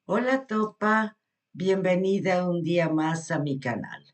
Hola Topa, bienvenida un día más a mi canal.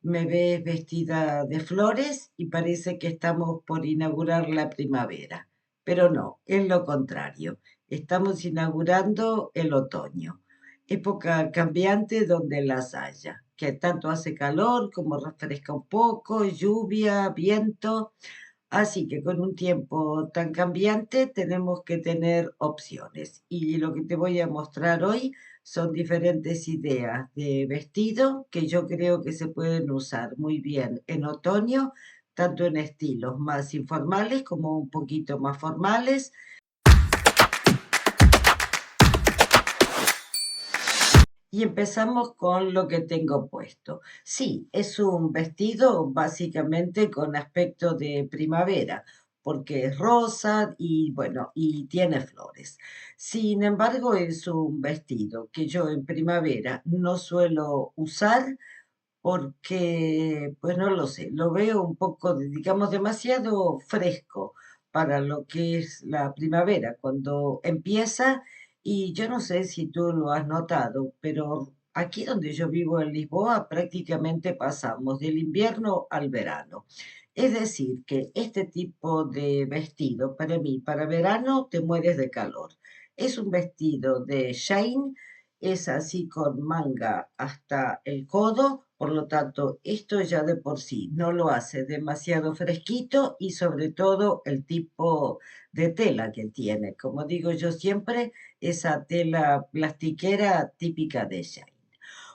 Me ves vestida de flores y parece que estamos por inaugurar la primavera, pero no, es lo contrario. Estamos inaugurando el otoño, época cambiante donde las haya, que tanto hace calor como refresca un poco, lluvia, viento. Así que con un tiempo tan cambiante tenemos que tener opciones. Y lo que te voy a mostrar hoy son diferentes ideas de vestido que yo creo que se pueden usar muy bien en otoño, tanto en estilos más informales como un poquito más formales. Y empezamos con lo que tengo puesto. Sí, es un vestido básicamente con aspecto de primavera, porque es rosa y bueno, y tiene flores. Sin embargo, es un vestido que yo en primavera no suelo usar porque, pues no lo sé, lo veo un poco, digamos, demasiado fresco para lo que es la primavera, cuando empieza, y yo no sé si tú lo has notado, pero aquí donde yo vivo en Lisboa prácticamente pasamos del invierno al verano. Es decir, que este tipo de vestido, para mí, para verano te mueres de calor. Es un vestido de Shane, es así con manga hasta el codo, por lo tanto, esto ya de por sí no lo hace demasiado fresquito y sobre todo el tipo de tela que tiene. Como digo yo siempre, esa tela plastiquera típica de Shane.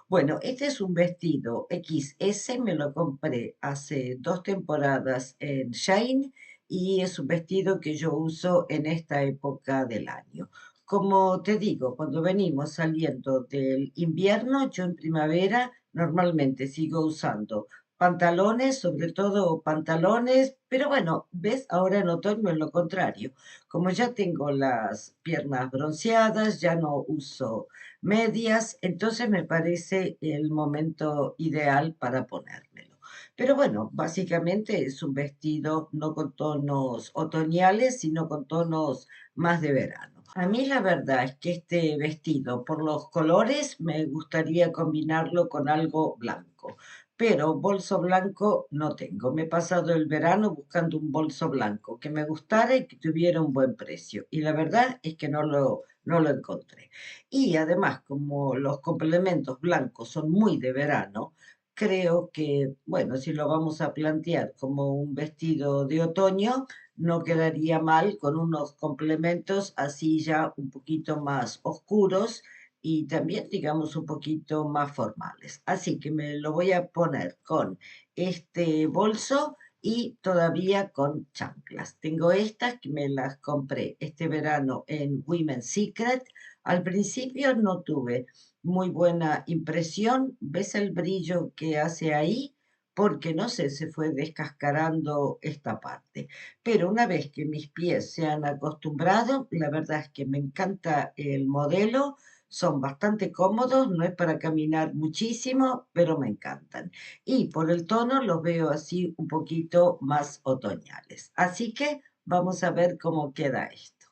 Bueno, este es un vestido XS, me lo compré hace 2 temporadas en Shane y es un vestido que yo uso en esta época del año. Como te digo, cuando venimos saliendo del invierno, yo en primavera normalmente sigo usando pantalones, sobre todo pantalones, pero bueno, ves, ahora en otoño es lo contrario. Como ya tengo las piernas bronceadas, ya no uso medias, entonces me parece el momento ideal para ponérmelo. Pero bueno, básicamente es un vestido no con tonos otoñales, sino con tonos más de verano. A mí la verdad es que este vestido, por los colores, me gustaría combinarlo con algo blanco, pero bolso blanco no tengo. Me he pasado el verano buscando un bolso blanco que me gustara y que tuviera un buen precio, y la verdad es que no lo encontré. Y además, como los complementos blancos son muy de verano, creo que, bueno, si lo vamos a plantear como un vestido de otoño, no quedaría mal con unos complementos así ya un poquito más oscuros y también, digamos, un poquito más formales. Así que me lo voy a poner con este bolso y todavía con chanclas. Tengo estas que me las compré este verano en Women's Secret. Al principio no tuve muy buena impresión. ¿Ves el brillo que hace ahí? Porque no sé, se fue descascarando esta parte. Pero una vez que mis pies se han acostumbrado, la verdad es que me encanta el modelo. Son bastante cómodos, no es para caminar muchísimo, pero me encantan. Y por el tono los veo así un poquito más otoñales. Así que vamos a ver cómo queda esto.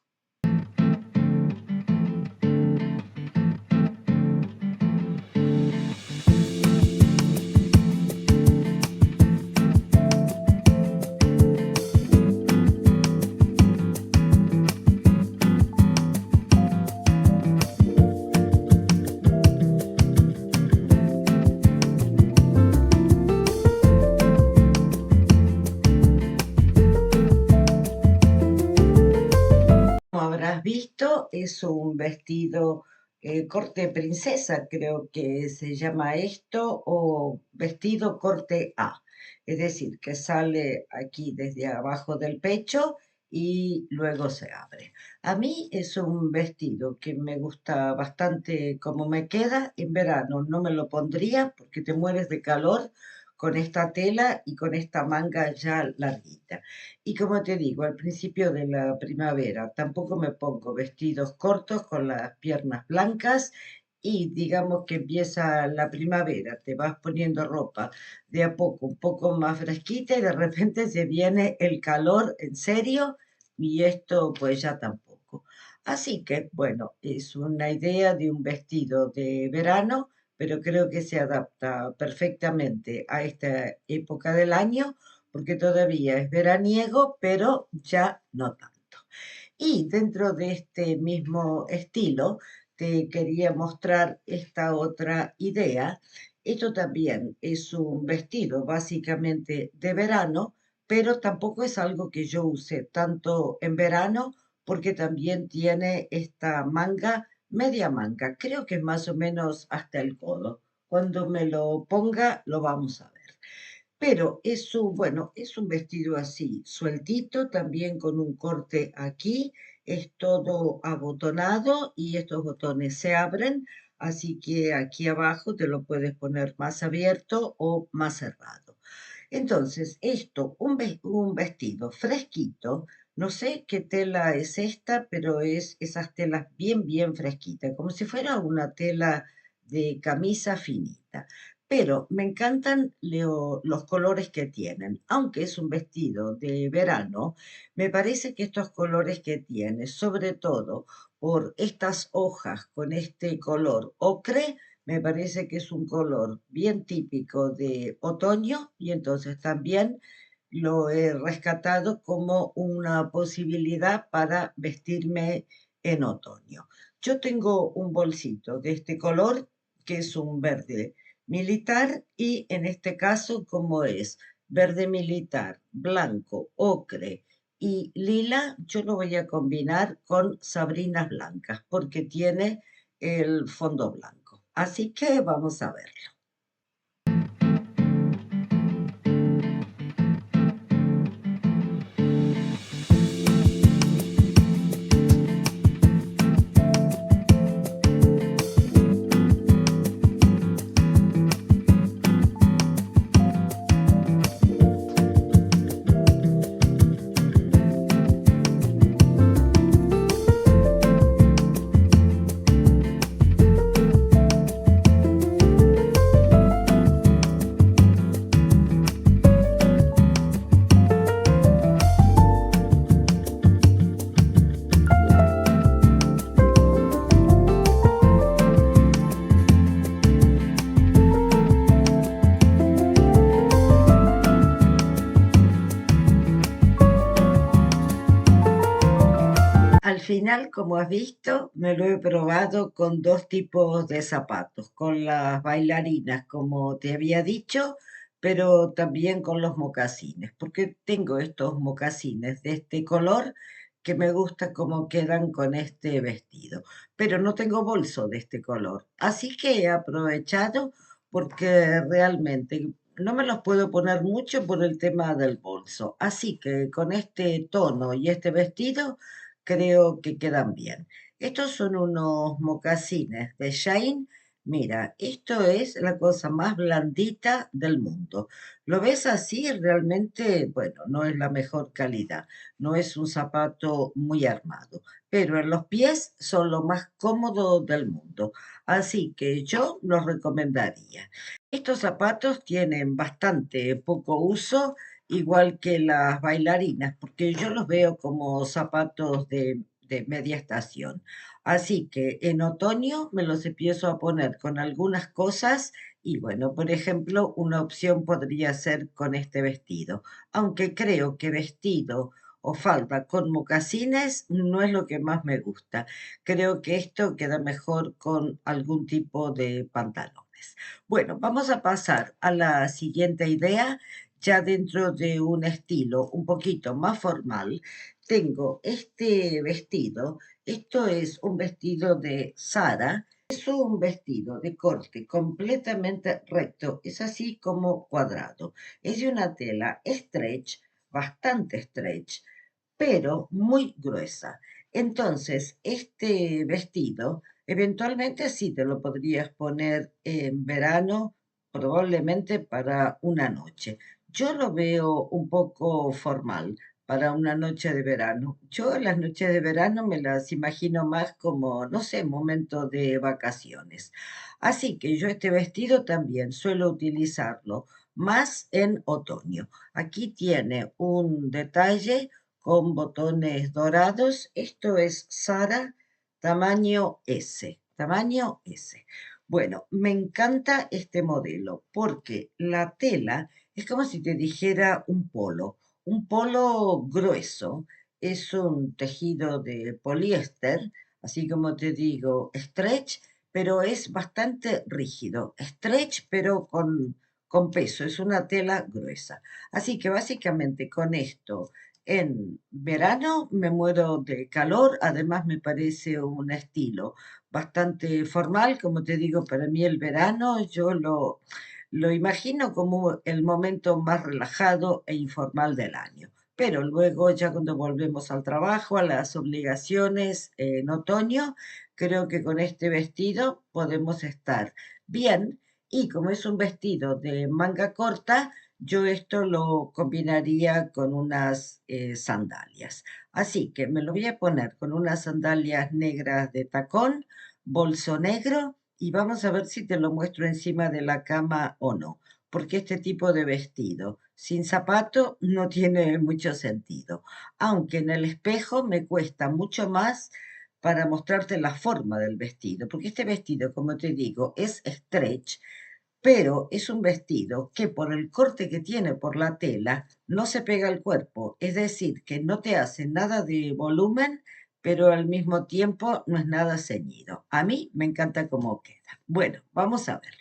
Como habrás visto, es un vestido corte princesa, creo que se llama esto, o vestido corte A. Es decir, que sale aquí desde abajo del pecho y luego se abre. A mí es un vestido que me gusta bastante como me queda. En verano no me lo pondría porque te mueres de calor con esta tela y con esta manga ya larguita. Y como te digo, al principio de la primavera tampoco me pongo vestidos cortos con las piernas blancas y digamos que empieza la primavera, te vas poniendo ropa de a poco, un poco más fresquita y de repente se viene el calor en serio y esto pues ya tampoco. Así que, bueno, es una idea de un vestido de verano, pero creo que se adapta perfectamente a esta época del año, porque todavía es veraniego, pero ya no tanto. Y dentro de este mismo estilo, te quería mostrar esta otra idea. Esto también es un vestido básicamente de verano, pero tampoco es algo que yo use tanto en verano, porque también tiene esta manga, media manga, creo que es más o menos hasta el codo. Cuando me lo ponga, lo vamos a ver. Pero bueno, es un vestido así, sueltito, también con un corte aquí, es todo abotonado y estos botones se abren, así que aquí abajo te lo puedes poner más abierto o más cerrado. Entonces, esto, un vestido fresquito, no sé qué tela es esta, pero es esas telas bien, bien fresquitas, como si fuera una tela de camisa finita. Pero me encantan los colores que tienen. Aunque es un vestido de verano, me parece que estos colores que tiene, sobre todo por estas hojas con este color ocre, me parece que es un color bien típico de otoño y entonces también lo he rescatado como una posibilidad para vestirme en otoño. Yo tengo un bolsito de este color, que es un verde militar, y en este caso, como es verde militar, blanco, ocre y lila, yo lo voy a combinar con sabrinas blancas porque tiene el fondo blanco. Así que vamos a verlo. Al final, como has visto, me lo he probado con dos tipos de zapatos, con las bailarinas, como te había dicho, pero también con los mocasines, porque tengo estos mocasines de este color que me gusta cómo quedan con este vestido, pero no tengo bolso de este color, así que he aprovechado porque realmente no me los puedo poner mucho por el tema del bolso, así que con este tono y este vestido creo que quedan bien. Estos son unos mocasines de Shane. Mira, esto es la cosa más blandita del mundo. Lo ves así, realmente, bueno, no es la mejor calidad, no es un zapato muy armado, pero en los pies son lo más cómodo del mundo, así que yo los recomendaría. Estos zapatos tienen bastante poco uso, igual que las bailarinas, porque yo los veo como zapatos de media estación. Así que en otoño me los empiezo a poner con algunas cosas y bueno, por ejemplo, una opción podría ser con este vestido, aunque creo que vestido o falda con mocasines no es lo que más me gusta. Creo que esto queda mejor con algún tipo de pantalones. Bueno, vamos a pasar a la siguiente idea ya dentro de un estilo un poquito más formal. Tengo este vestido, esto es un vestido de Sara, es un vestido de corte completamente recto, es así como cuadrado, es de una tela stretch, bastante stretch, pero muy gruesa. Entonces, este vestido, eventualmente sí te lo podrías poner en verano, probablemente para una noche. Yo lo veo un poco formal para una noche de verano. Yo las noches de verano me las imagino más como, no sé, momento de vacaciones. Así que yo este vestido también suelo utilizarlo más en otoño. Aquí tiene un detalle con botones dorados. Esto es Sara tamaño S, tamaño S. Bueno, me encanta este modelo porque la tela es como si te dijera un polo grueso, es un tejido de poliéster, así como te digo, stretch, pero es bastante rígido, stretch pero con peso, es una tela gruesa. Así que básicamente con esto en verano me muero de calor, además me parece un estilo bastante formal, como te digo, para mí el verano lo imagino como el momento más relajado e informal del año. Pero luego, ya cuando volvemos al trabajo, a las obligaciones en otoño, creo que con este vestido podemos estar bien. Y como es un vestido de manga corta, yo esto lo combinaría con unas sandalias. Así que me lo voy a poner con unas sandalias negras de tacón, bolso negro y vamos a ver si te lo muestro encima de la cama o no, porque este tipo de vestido sin zapato no tiene mucho sentido, aunque en el espejo me cuesta mucho más para mostrarte la forma del vestido, porque este vestido, como te digo, es stretch, pero es un vestido que por el corte que tiene por la tela no se pega al cuerpo, es decir, que no te hace nada de volumen, pero al mismo tiempo no es nada ceñido. A mí me encanta cómo queda. Bueno, vamos a ver.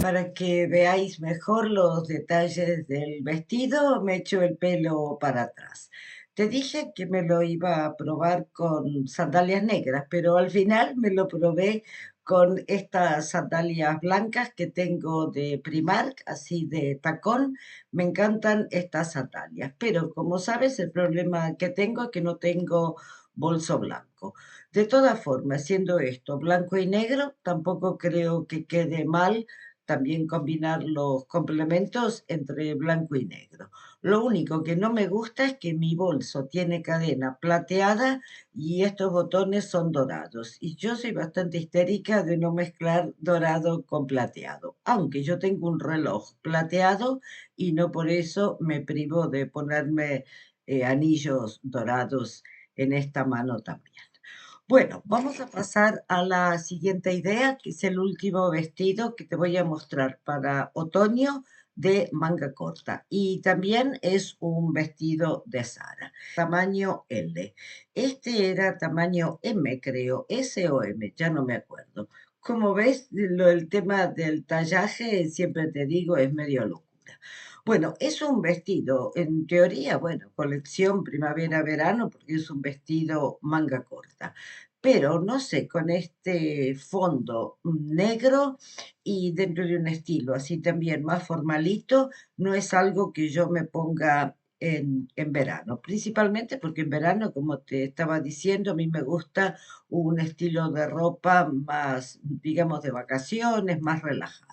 Para que veáis mejor los detalles del vestido, me echo el pelo para atrás. Te dije que me lo iba a probar con sandalias negras, pero al final me lo probé con estas sandalias blancas que tengo de Primark, así de tacón. Me encantan estas sandalias, pero como sabes, el problema que tengo es que no tengo bolso blanco. De todas formas, siendo esto blanco y negro, tampoco creo que quede mal también combinar los complementos entre blanco y negro. Lo único que no me gusta es que mi bolso tiene cadena plateada y estos botones son dorados. Y yo soy bastante histérica de no mezclar dorado con plateado, aunque yo tengo un reloj plateado y no por eso me privo de ponerme anillos dorados en esta mano también. Bueno, vamos a pasar a la siguiente idea, que es el último vestido que te voy a mostrar para otoño de manga corta. Y también es un vestido de Zara, tamaño L. Este era tamaño M, creo, S o M, ya no me acuerdo. Como ves, el tema del tallaje, siempre te digo, es medio locura. Bueno, es un vestido, en teoría, bueno, colección primavera-verano, porque es un vestido manga corta, pero no sé, con este fondo negro y dentro de un estilo así también más formalito, no es algo que yo me ponga en verano, principalmente porque en verano, como te estaba diciendo, a mí me gusta un estilo de ropa más, digamos, de vacaciones, más relajado.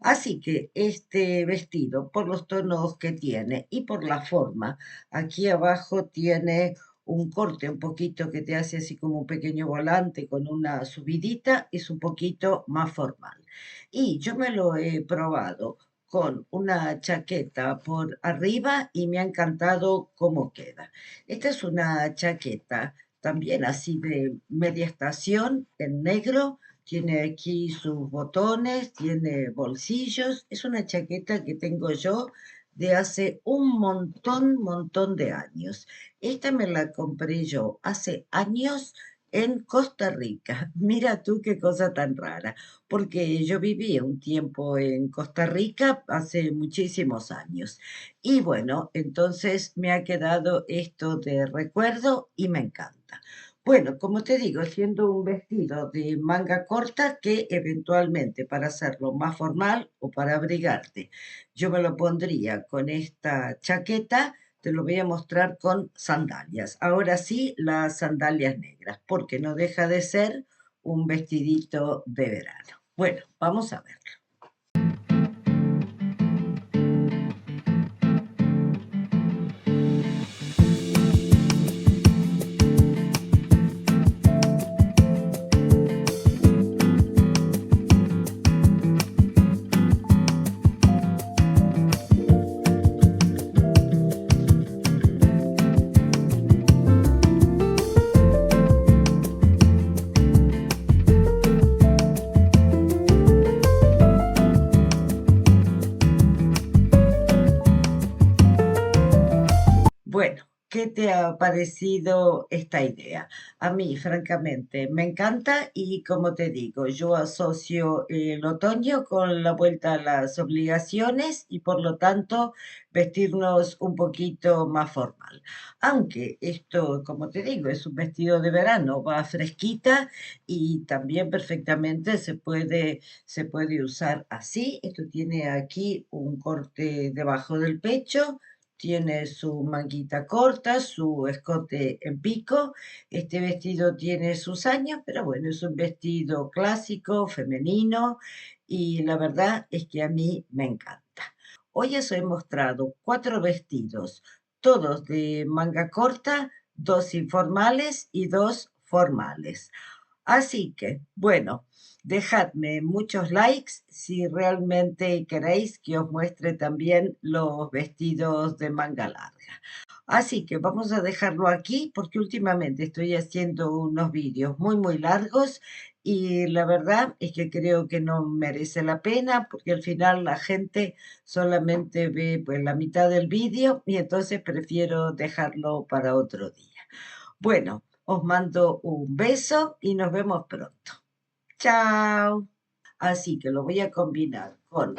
Así que este vestido, por los tonos que tiene y por la forma, aquí abajo tiene un corte un poquito que te hace así como un pequeño volante con una subidita, es un poquito más formal. Y yo me lo he probado con una chaqueta por arriba y me ha encantado cómo queda. Esta es una chaqueta también así de media estación en negro, tiene aquí sus botones, tiene bolsillos. Es una chaqueta que tengo yo de hace un montón de años. Esta me la compré yo hace años en Costa Rica. Mira tú qué cosa tan rara, porque yo viví un tiempo en Costa Rica hace muchísimos años. Y bueno, entonces me ha quedado esto de recuerdo y me encanta. Bueno, como te digo, siendo un vestido de manga corta que eventualmente para hacerlo más formal o para abrigarte, yo me lo pondría con esta chaqueta, te lo voy a mostrar con sandalias. Ahora sí, las sandalias negras, porque no deja de ser un vestidito de verano. Bueno, vamos a ver. Bueno, ¿qué te ha parecido esta idea? A mí, francamente, me encanta y como te digo, yo asocio el otoño con la vuelta a las obligaciones y por lo tanto vestirnos un poquito más formal. Aunque esto, como te digo, es un vestido de verano, va fresquita y también perfectamente se puede usar así. Esto tiene aquí un corte debajo del pecho, tiene su manguita corta, su escote en pico. Este vestido tiene sus años, pero bueno, es un vestido clásico, femenino, y la verdad es que a mí me encanta. Hoy os he mostrado 4 vestidos, todos de manga corta, 2 informales y 2 formales. Así que, bueno, dejadme muchos likes si realmente queréis que os muestre también los vestidos de manga larga. Así que vamos a dejarlo aquí porque últimamente estoy haciendo unos vídeos muy, muy largos y la verdad es que creo que no merece la pena porque al final la gente solamente ve pues la mitad del vídeo y entonces prefiero dejarlo para otro día. Bueno, os mando un beso y nos vemos pronto. Chao. Así que lo voy a combinar con